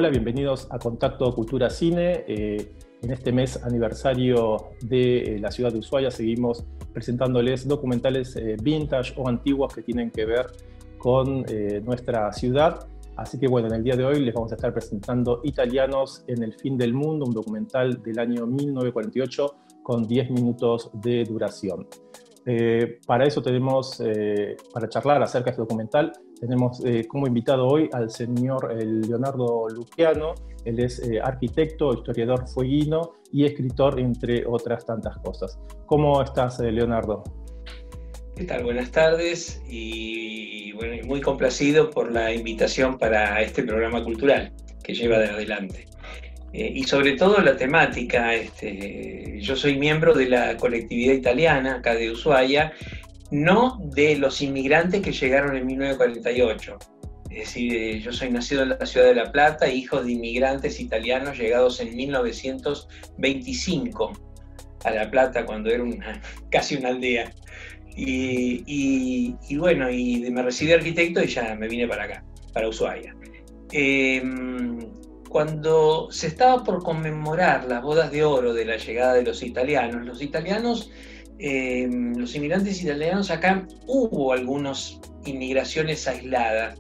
Hola, bienvenidos a Contacto Cultura Cine. En este mes aniversario de la ciudad de Ushuaia seguimos presentándoles documentales vintage o antiguos que tienen que ver con nuestra ciudad. Así que bueno, en el día de hoy les vamos a estar presentando Italianos en el fin del mundo, un documental del año 1948 con 10 minutos de duración. Para eso tenemos, para charlar acerca de este documental, tenemos como invitado hoy al señor Leonardo Luciano. Él es arquitecto, historiador fueguino y escritor, entre otras tantas cosas. ¿Cómo estás, Leonardo? ¿Qué tal? Buenas tardes y bueno, muy complacido por la invitación para este programa cultural que lleva de adelante. Y sobre todo la temática, yo soy miembro de la colectividad italiana acá de Ushuaia, no de los inmigrantes que llegaron en 1948. Es decir, yo soy nacido en la ciudad de La Plata, hijo de inmigrantes italianos llegados en 1925 a La Plata, cuando era casi una aldea. Y bueno, me recibí de arquitecto y ya me vine para acá, para Ushuaia. Cuando se estaba por conmemorar las bodas de oro de la llegada de los italianos, los inmigrantes italianos acá, hubo algunas inmigraciones aisladas,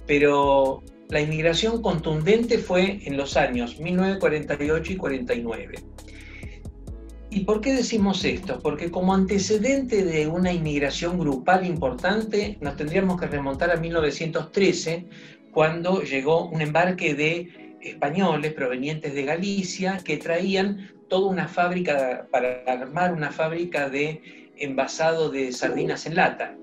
pero la inmigración contundente fue en los años 1948 y 49. ¿Y por qué decimos esto? Porque como antecedente de una inmigración grupal importante, nos tendríamos que remontar a 1913, cuando llegó un embarque de españoles provenientes de Galicia que traían toda una fábrica para armar una fábrica de envasado de sardinas en lata.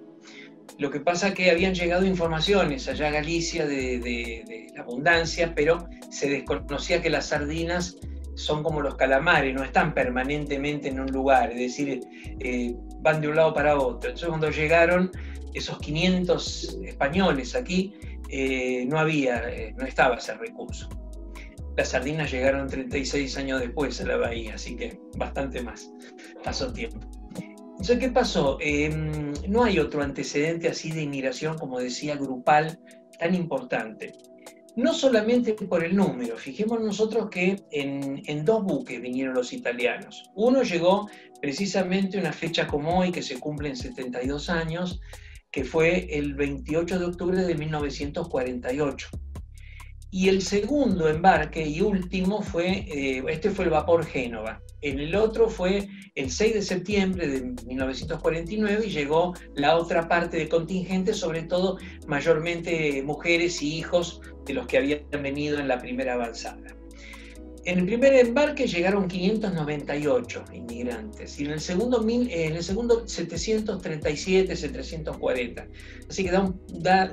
Lo que pasa es que habían llegado informaciones allá a Galicia de la abundancia, pero se desconocía que las sardinas son como los calamares, no están permanentemente en un lugar, es decir, van de un lado para otro. Entonces cuando llegaron esos 500 españoles aquí, no estaba ese recurso. Las sardinas llegaron 36 años después a la bahía, así que bastante más, pasó tiempo. Entonces, ¿qué pasó? No hay otro antecedente así de inmigración, como decía, grupal, tan importante. No solamente por el número, fijémonos nosotros que en dos buques vinieron los italianos. Uno llegó precisamente una fecha como hoy, que se cumplen 72 años, que fue el 28 de octubre de 1948. Y el segundo embarque y último fue el vapor Génova. El otro fue el 6 de septiembre de 1949 y llegó la otra parte de contingente, sobre todo mayormente mujeres y hijos de los que habían venido en la primera avanzada. En el primer embarque llegaron 598 inmigrantes y en el segundo 737, 740. Así que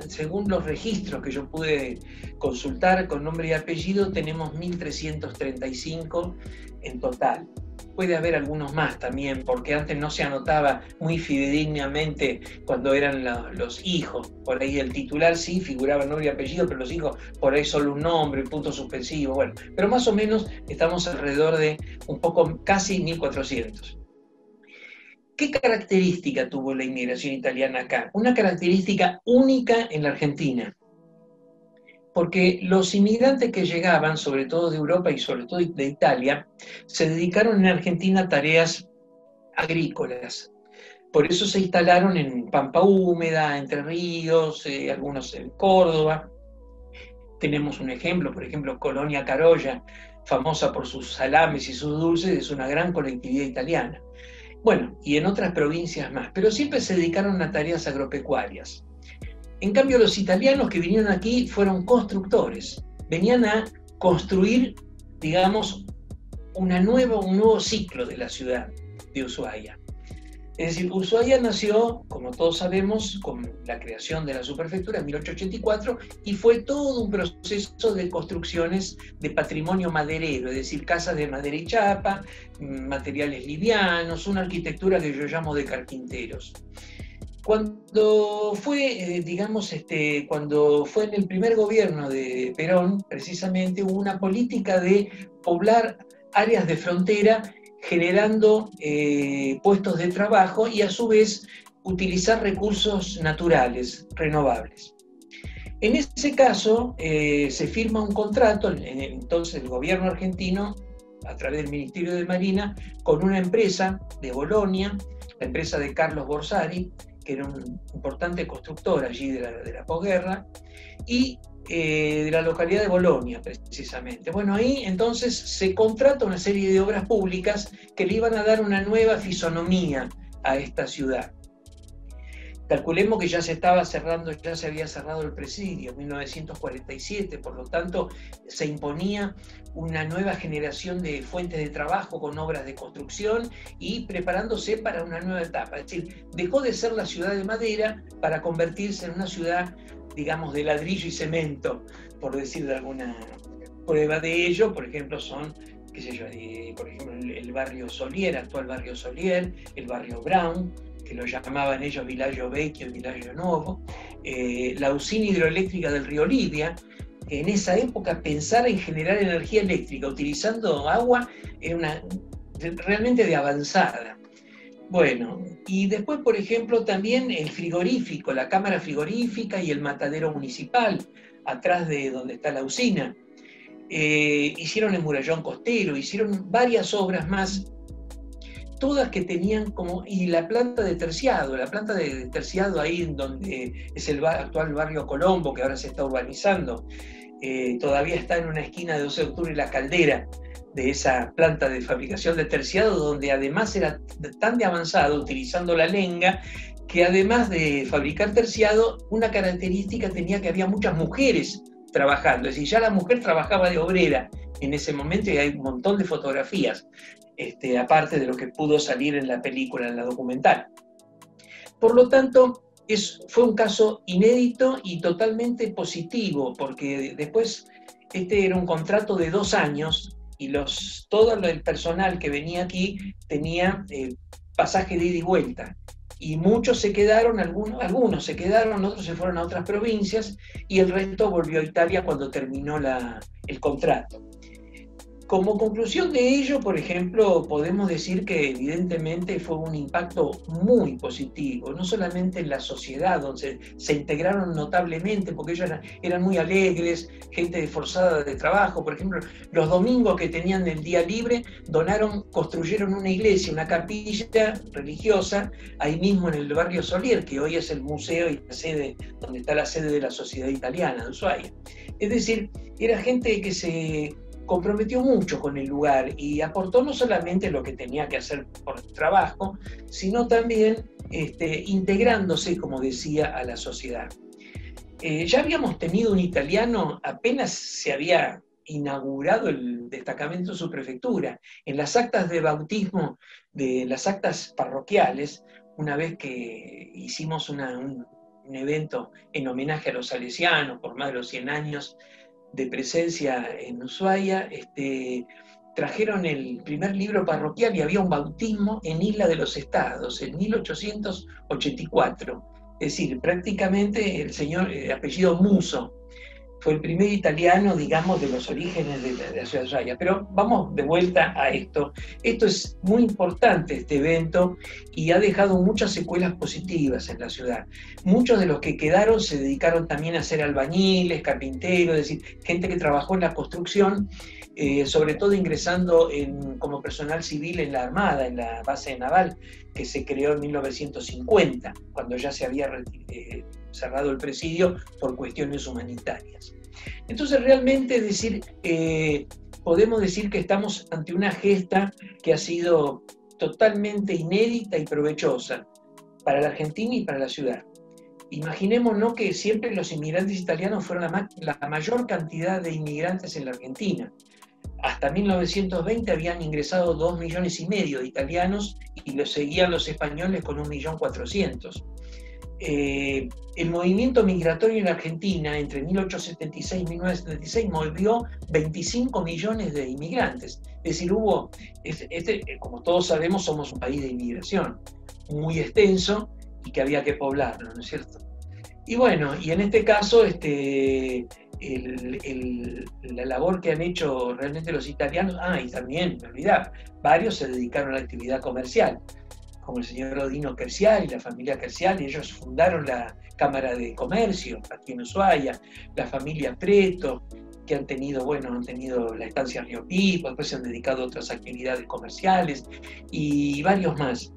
según los registros que yo pude consultar con nombre y apellido, tenemos 1.335 en total. Puede haber algunos más también, porque antes no se anotaba muy fidedignamente cuando eran los hijos. Por ahí el titular sí figuraba nombre y apellido, pero los hijos por ahí solo un nombre, punto suspensivo. Bueno, pero más o menos estamos alrededor de un poco, casi 1.400. ¿Qué característica tuvo la inmigración italiana acá? Una característica única en la Argentina. Porque los inmigrantes que llegaban, sobre todo de Europa y sobre todo de Italia, se dedicaron en Argentina a tareas agrícolas. Por eso se instalaron en Pampa Húmeda, Entre Ríos, algunos en Córdoba. Tenemos un ejemplo, por ejemplo, Colonia Carolla, famosa por sus salames y sus dulces, es una gran colectividad italiana. Bueno, y en otras provincias más, pero siempre se dedicaron a tareas agropecuarias. En cambio, los italianos que vinieron aquí fueron constructores, venían a construir, digamos, un nuevo ciclo de la ciudad de Ushuaia. Es decir, Ushuaia nació, como todos sabemos, con la creación de la subprefectura en 1884 y fue todo un proceso de construcciones de patrimonio maderero, es decir, casas de madera y chapa, materiales livianos, una arquitectura que yo llamo de carpinteros. Cuando fue, cuando fue en el primer gobierno de Perón, precisamente hubo una política de poblar áreas de frontera generando puestos de trabajo y a su vez utilizar recursos naturales, renovables. En ese caso, se firma un contrato, entonces el gobierno argentino, a través del Ministerio de Marina, con una empresa de Bolonia, la empresa de Carlos Borsari, que era un importante constructor allí de la posguerra, y de la localidad de Bolonia, precisamente. Bueno, ahí entonces se contrata una serie de obras públicas que le iban a dar una nueva fisonomía a esta ciudad. Calculemos que ya se había cerrado el presidio en 1947, por lo tanto se imponía una nueva generación de fuentes de trabajo con obras de construcción y preparándose para una nueva etapa. Es decir, dejó de ser la ciudad de madera para convertirse en una ciudad, digamos, de ladrillo y cemento, por decir de alguna prueba de ello. Por ejemplo, son, qué sé yo, por ejemplo, el barrio Solier, actual barrio Solier, el barrio Brown, que lo llamaban ellos Villaggio Vecchio y Villaggio Nuevo, la usina hidroeléctrica del río Libia, que en esa época pensar en generar energía eléctrica utilizando agua era realmente de avanzada. Bueno, y después, por ejemplo, también el frigorífico, la cámara frigorífica y el matadero municipal, atrás de donde está la usina. Hicieron el murallón costero, hicieron varias obras más, todas que tenían como, y la planta de terciado ahí en donde es el actual barrio Colombo, que ahora se está urbanizando, todavía está en una esquina de 12 de octubre La Caldera, de esa planta de fabricación de terciado, donde además era tan de avanzado, utilizando la lenga, que además de fabricar terciado, una característica tenía que había muchas mujeres trabajando, es decir, ya la mujer trabajaba de obrera en ese momento, y hay un montón de fotografías, aparte de lo que pudo salir en la película, en la documental. Por lo tanto, fue un caso inédito y totalmente positivo, porque después era un contrato de 2 años y todo el personal que venía aquí tenía pasaje de ida y vuelta. Y muchos se quedaron, algunos se quedaron, otros se fueron a otras provincias y el resto volvió a Italia cuando terminó el contrato. Como conclusión de ello, por ejemplo, podemos decir que evidentemente fue un impacto muy positivo, no solamente en la sociedad, donde se integraron notablemente, porque ellos eran muy alegres, gente esforzada de trabajo. Por ejemplo, los domingos que tenían el día libre, construyeron una iglesia, una capilla religiosa, ahí mismo en el barrio Solier, que hoy es el museo y la sede, donde está la sede de la Sociedad Italiana de Ushuaia. Es decir, era gente que se comprometió mucho con el lugar y aportó no solamente lo que tenía que hacer por el trabajo, sino también integrándose, como decía, a la sociedad. Ya habíamos tenido un italiano, apenas se había inaugurado el destacamento de su prefectura. En las actas de bautismo, de las actas parroquiales, una vez que hicimos un evento en homenaje a los salesianos por más de los 100 años de presencia en Ushuaia, trajeron el primer libro parroquial y había un bautismo en Isla de los Estados, en 1884. Es decir, prácticamente el señor, apellido Muso, fue el primer italiano, digamos, de los orígenes de la ciudad de Ushuaia. Pero vamos de vuelta a esto. Esto es muy importante, este evento, y ha dejado muchas secuelas positivas en la ciudad. Muchos de los que quedaron se dedicaron también a ser albañiles, carpinteros, es decir, gente que trabajó en la construcción, sobre todo ingresando como personal civil en la Armada, en la base naval, que se creó en 1950, cuando ya se había cerrado el presidio por cuestiones humanitarias. Entonces, realmente podemos decir que estamos ante una gesta que ha sido totalmente inédita y provechosa para la Argentina y para la ciudad. Imaginémonos que siempre los inmigrantes italianos fueron la mayor cantidad de inmigrantes en la Argentina. Hasta 1920 habían ingresado 2,5 millones de italianos y los seguían los españoles con 1.400.000. El movimiento migratorio en la Argentina entre 1876 y 1976 movió 25 millones de inmigrantes. Es decir, como todos sabemos, somos un país de inmigración muy extenso y que había que poblarlo, ¿no es cierto? Y bueno, y en este caso, la labor que han hecho realmente los italianos, y también, me olvidaba, varios se dedicaron a la actividad comercial, como el señor Odino Quercial y la familia Quercial, ellos fundaron la Cámara de Comercio aquí en Ushuaia, la familia Preto, que han tenido la estancia Río Pipo, después se han dedicado a otras actividades comerciales y varios más.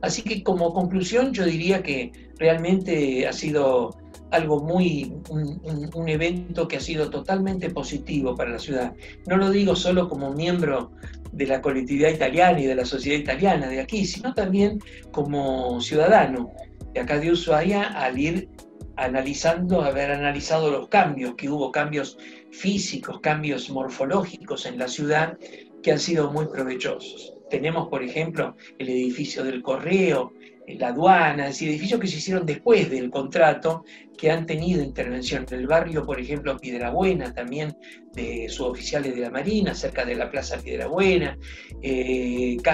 Así que como conclusión yo diría que realmente ha sido algo un evento que ha sido totalmente positivo para la ciudad. No lo digo solo como miembro de la colectividad italiana y de la sociedad italiana de aquí, sino también como ciudadano de acá de Ushuaia, al ir haber analizado los cambios, que hubo cambios físicos, cambios morfológicos en la ciudad que han sido muy provechosos. Tenemos, por ejemplo, el edificio del Correo, la aduana, es decir, edificios que se hicieron después del contrato, que han tenido intervención. En el barrio, por ejemplo, Piedrabuena, también de suboficiales de la Marina, cerca de la Plaza Piedrabuena,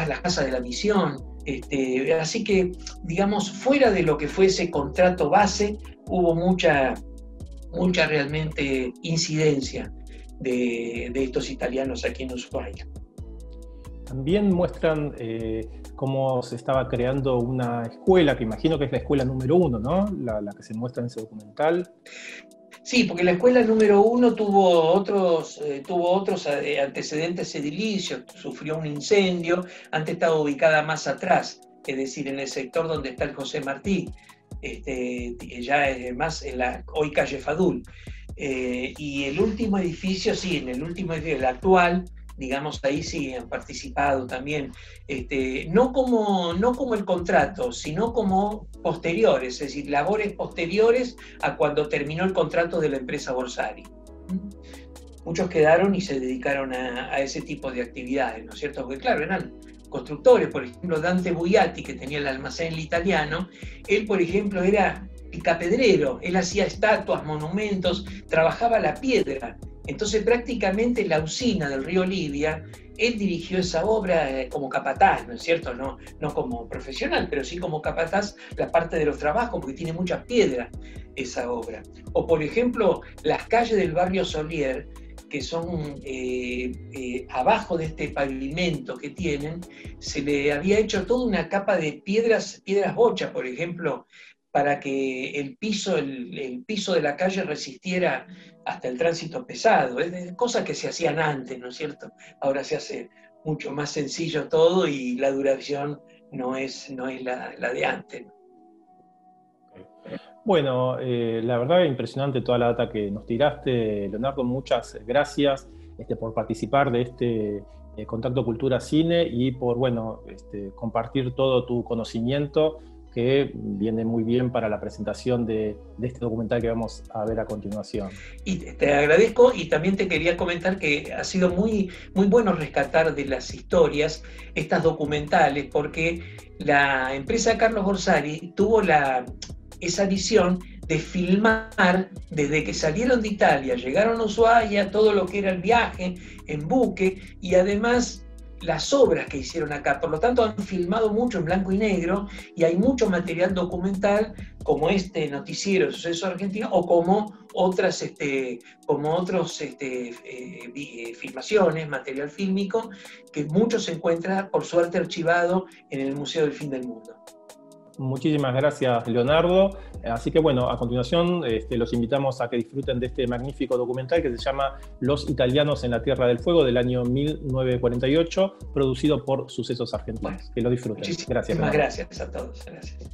las Casas de la Misión. Así que, digamos, fuera de lo que fue ese contrato base, hubo mucha realmente incidencia de estos italianos aquí en Ushuaia. También muestran cómo se estaba creando una escuela, que imagino que es la escuela número 1, ¿no? La que se muestra en ese documental. Sí, porque la escuela número 1 tuvo otros antecedentes edilicios, sufrió un incendio, antes estaba ubicada más atrás, es decir, en el sector donde está el José Martí, ya es más en la hoy calle Fadul. Y el último edificio, sí, en el último edificio, el actual, digamos, ahí sí han participado también, no como el contrato, sino como posteriores, es decir, labores posteriores a cuando terminó el contrato de la empresa Borsari. Muchos quedaron y se dedicaron a ese tipo de actividades, ¿no es cierto? Porque claro, eran constructores, por ejemplo, Dante Buiati, que tenía el almacén El Italiano, él, por ejemplo, era picapedrero, él hacía estatuas, monumentos, trabajaba la piedra. Entonces prácticamente la usina del río Libia, él dirigió esa obra como capataz, ¿no es cierto? No como profesional, pero sí como capataz la parte de los trabajos, porque tiene mucha piedra esa obra. O por ejemplo, las calles del barrio Solier, que son abajo de este pavimento que tienen, se le había hecho toda una capa de piedras bocha, por ejemplo, para que el piso de la calle resistiera hasta el tránsito pesado, cosas que se hacían antes, ¿no es cierto? Ahora se hace mucho más sencillo todo y la duración no es la de antes. Bueno, la verdad es impresionante toda la data que nos tiraste, Leonardo. Muchas gracias por participar de este Contacto Cultura Cine y por compartir todo tu conocimiento, que viene muy bien para la presentación de este documental que vamos a ver a continuación. Y te agradezco, y también te quería comentar que ha sido muy, muy bueno rescatar de las historias estas documentales, porque la empresa Carlos Borsari tuvo esa visión de filmar desde que salieron de Italia, llegaron a Ushuaia, todo lo que era el viaje en buque, y además las obras que hicieron acá. Por lo tanto, han filmado mucho en blanco y negro y hay mucho material documental como este noticiero Suceso Argentino o como otras filmaciones, material fílmico, que mucho se encuentra, por suerte, archivado en el Museo del Fin del Mundo. Muchísimas gracias, Leonardo. Así que bueno, a continuación los invitamos a que disfruten de este magnífico documental que se llama Los Italianos en la Tierra del Fuego, del año 1948, producido por Sucesos Argentinos. Bueno, que lo disfruten. Gracias. Muchísimas gracias a todos. Gracias.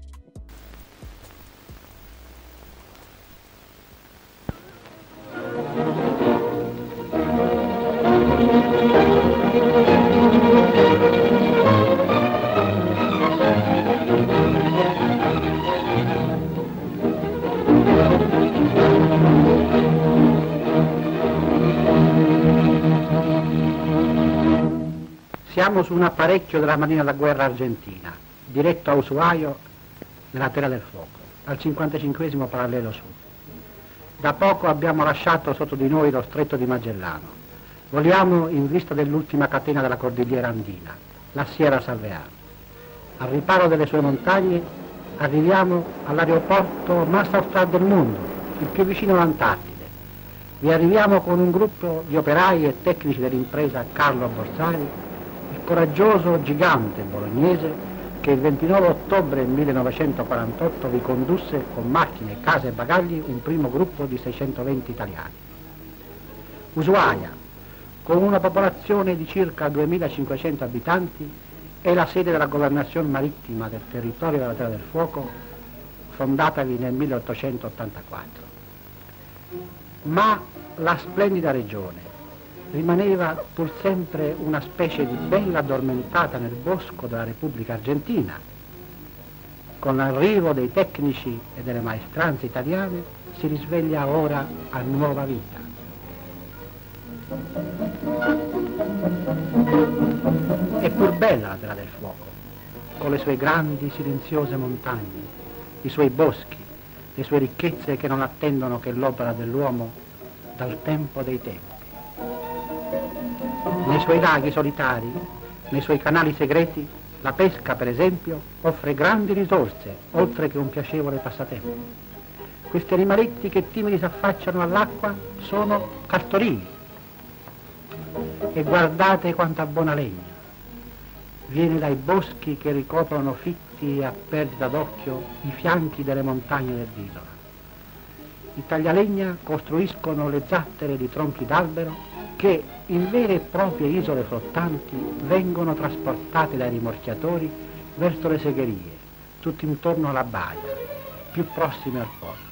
Siamo su un apparecchio della Marina da Guerra argentina, diretto a Ushuaia, nella Terra del Fuoco, al 55° parallelo sud. Da poco abbiamo lasciato sotto di noi lo Stretto di Magellano. Voliamo in vista dell'ultima catena della cordigliera andina, la Sierra Salveano. Al riparo delle sue montagne arriviamo all'aeroporto más austral del mondo, il più vicino all'Antartide. Vi arriviamo con un gruppo di operai e tecnici dell'impresa Carlo Borsari, il coraggioso gigante bolognese che il 29 ottobre 1948 vi condusse con macchine, case e bagagli un primo gruppo di 620 italiani. Ushuaia, con una popolazione di circa 2500 abitanti, è la sede della governazione marittima del territorio della Terra del Fuoco, fondatavi nel 1884. Ma la splendida regione rimaneva pur sempre una specie di bella addormentata nel bosco della Repubblica Argentina. Con l'arrivo dei tecnici e delle maestranze italiane si risveglia ora a nuova vita. È pur bella la Terra del Fuoco, con le sue grandi silenziose montagne, i suoi boschi, le sue ricchezze che non attendono che l'opera dell'uomo dal tempo dei tempi. Nei suoi laghi solitari, nei suoi canali segreti, la pesca, per esempio, offre grandi risorse, oltre che un piacevole passatempo. Questi animaletti che timidi si affacciano all'acqua sono castorini. E guardate quanta buona legna. Viene dai boschi che ricoprono fitti a perdita d'occhio i fianchi delle montagne dell'isola. I taglialegna costruiscono le zattere di tronchi d'albero che in vere e proprie isole flottanti vengono trasportate dai rimorchiatori verso le segherie, tutto intorno alla baia, più prossime al porto.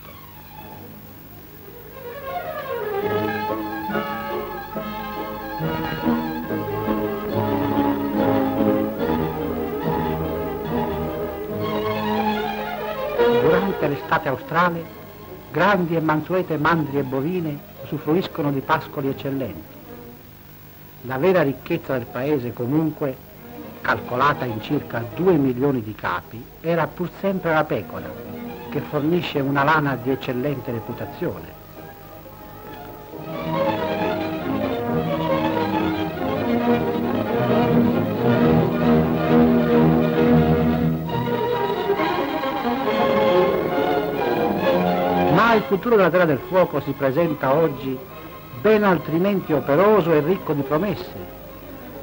Durante l'estate australe, grandi e mansuete mandrie bovine usufruiscono di pascoli eccellenti. La vera ricchezza del paese, comunque, calcolata in circa 2 milioni di capi, era pur sempre la pecora, che fornisce una lana di eccellente reputazione. Ma il futuro della Terra del Fuoco si presenta oggi ben altrimenti operoso e ricco di promesse.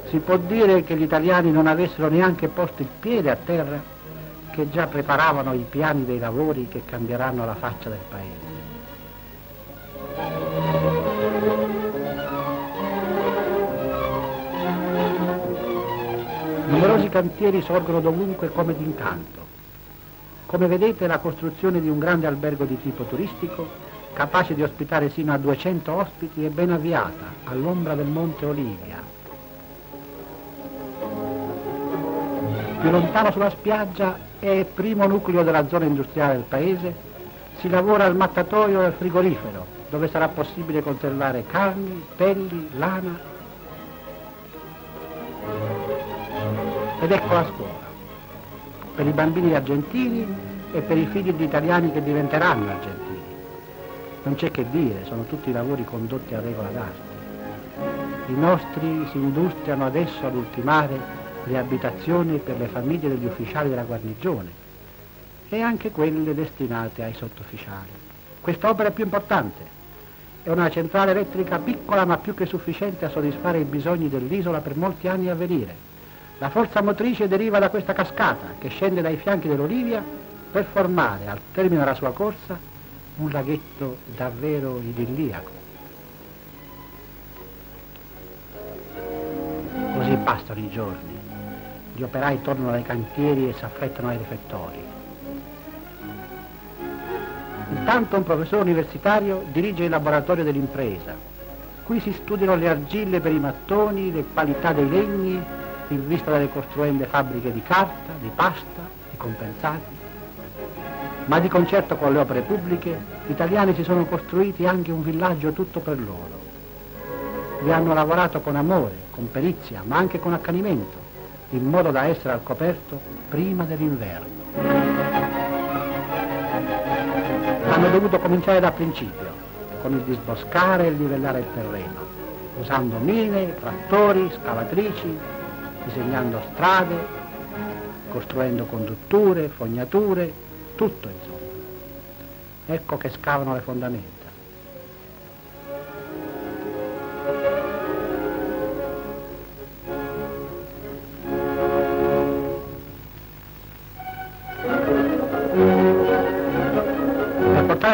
Si può dire che gli italiani non avessero neanche posto il piede a terra, che già preparavano i piani dei lavori che cambieranno la faccia del paese. Numerosi cantieri sorgono dovunque come d'incanto. Come vedete, la costruzione di un grande albergo di tipo turistico, capace di ospitare sino a 200 ospiti, è ben avviata, all'ombra del Monte Olivia. Più lontano sulla spiaggia è il primo nucleo della zona industriale del paese, si lavora al mattatoio e al frigorifero, dove sarà possibile conservare carni, pelli, lana. Ed ecco la scuola, per i bambini argentini e per i figli di italiani che diventeranno argentini. Non c'è che dire, sono tutti lavori condotti a regola d'arte. I nostri si industriano adesso ad ultimare le abitazioni per le famiglie degli ufficiali della guarnigione e anche quelle destinate ai sottufficiali. Questa opera è più importante. È una centrale elettrica piccola ma più che sufficiente a soddisfare i bisogni dell'isola per molti anni a venire. La forza motrice deriva da questa cascata che scende dai fianchi dell'Olivia per formare, al termine della sua corsa, un laghetto davvero idilliaco. Così passano i giorni. Gli operai tornano dai cantieri e si affrettano ai riflettori. Intanto un professore universitario dirige il laboratorio dell'impresa. Qui si studiano le argille per i mattoni, le qualità dei legni, in vista delle costruende fabbriche di carta, di pasta, di compensati. Ma di concerto con le opere pubbliche, gli italiani si sono costruiti anche un villaggio tutto per loro. Vi hanno lavorato con amore, con perizia, ma anche con accanimento, in modo da essere al coperto prima dell'inverno. Hanno dovuto cominciare da principio, con il disboscare e il livellare il terreno, usando mine, trattori, scavatrici, disegnando strade, costruendo condutture, fognature, tutto insomma. Ecco che scavano le fondamenta.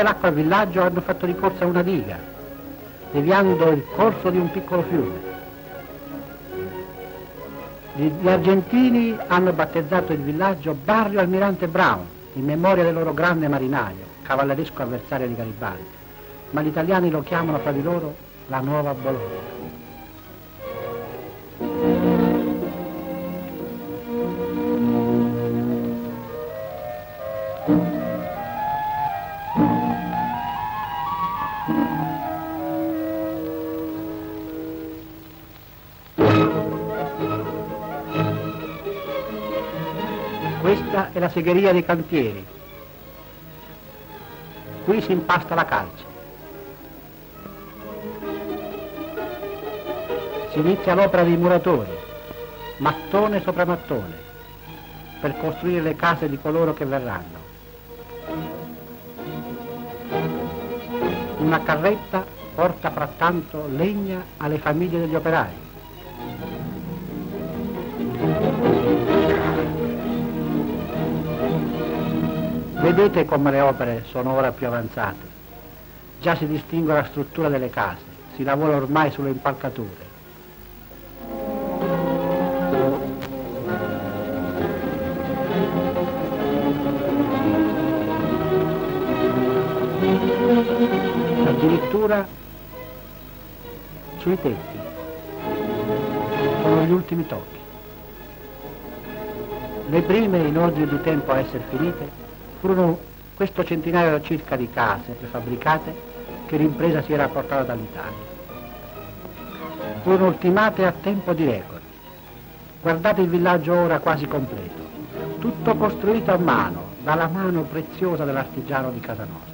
portare l'acqua al villaggio hanno fatto ricorso a una diga, deviando il corso di un piccolo fiume. Gli argentini hanno battezzato il villaggio Barrio Almirante Brown, in memoria del loro grande marinaio, cavalleresco avversario di Garibaldi, ma gli italiani lo chiamano fra di loro la Nuova Bologna. Questa è la segheria dei cantieri. Qui si impasta la calce. Si inizia l'opera dei muratori, mattone sopra mattone, per costruire le case di coloro che verranno. Una carretta porta frattanto legna alle famiglie degli operai. Vedete come le opere sono ora più avanzate. Già si distingue la struttura delle case, si lavora ormai sulle impalcature. Addirittura sui tetti sono gli ultimi tocchi. Le prime in ordine di tempo a essere finite furono questo centinaio circa di case prefabbricate che l'impresa si era portata dall'Italia. Furono ultimate a tempo di record. Guardate il villaggio ora quasi completo, tutto costruito a mano, dalla mano preziosa dell'artigiano di casa nostra.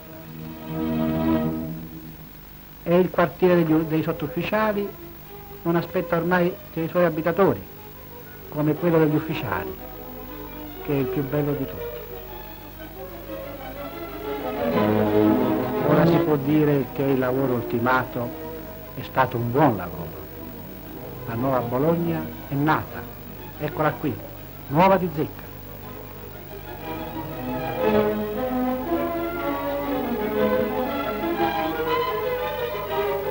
E il quartiere dei sottufficiali non aspetta ormai che i suoi abitatori, come quello degli ufficiali, che è il più bello di tutti. Ora si può dire che il lavoro ultimato è stato un buon lavoro. La Nuova Bologna è nata, eccola qui, nuova di zecca.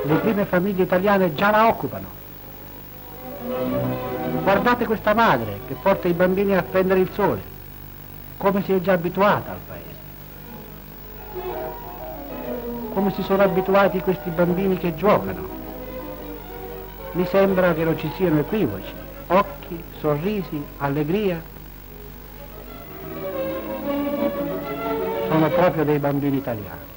Le prime famiglie italiane già la occupano. Guardate questa madre che porta i bambini a prendere il sole, come si è già abituata al paese. Come si sono abituati questi bambini che giocano. Mi sembra che non ci siano equivoci, occhi, sorrisi, allegria. Sono proprio dei bambini italiani.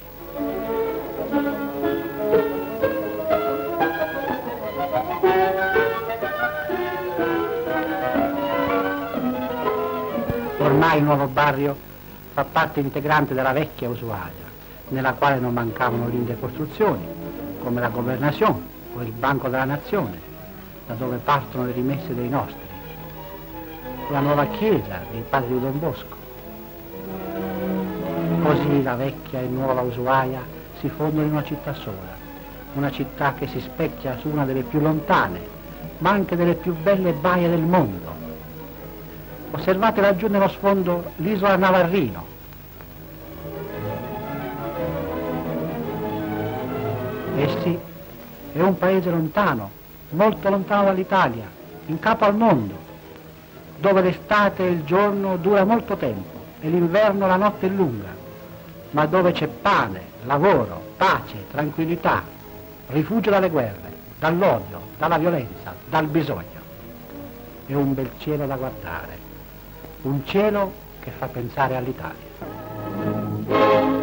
Ormai il nuovo barrio fa parte integrante della vecchia Ushuaia, nella quale non mancavano linde costruzioni, come la Gobernazione o il Banco della Nazione, da dove partono le rimesse dei nostri, la nuova chiesa dei padri di Don Bosco. Così la vecchia e nuova Ushuaia si fondono in una città sola, una città che si specchia su una delle più lontane, ma anche delle più belle baie del mondo. Osservate laggiù nello sfondo l'isola Navarrino. Sì, è un paese lontano, molto lontano dall'Italia, in capo al mondo, dove l'estate e il giorno dura molto tempo e l'inverno la notte è lunga, ma dove c'è pane, lavoro, pace, tranquillità, rifugio dalle guerre, dall'odio, dalla violenza, dal bisogno. È un bel cielo da guardare, un cielo che fa pensare all'Italia.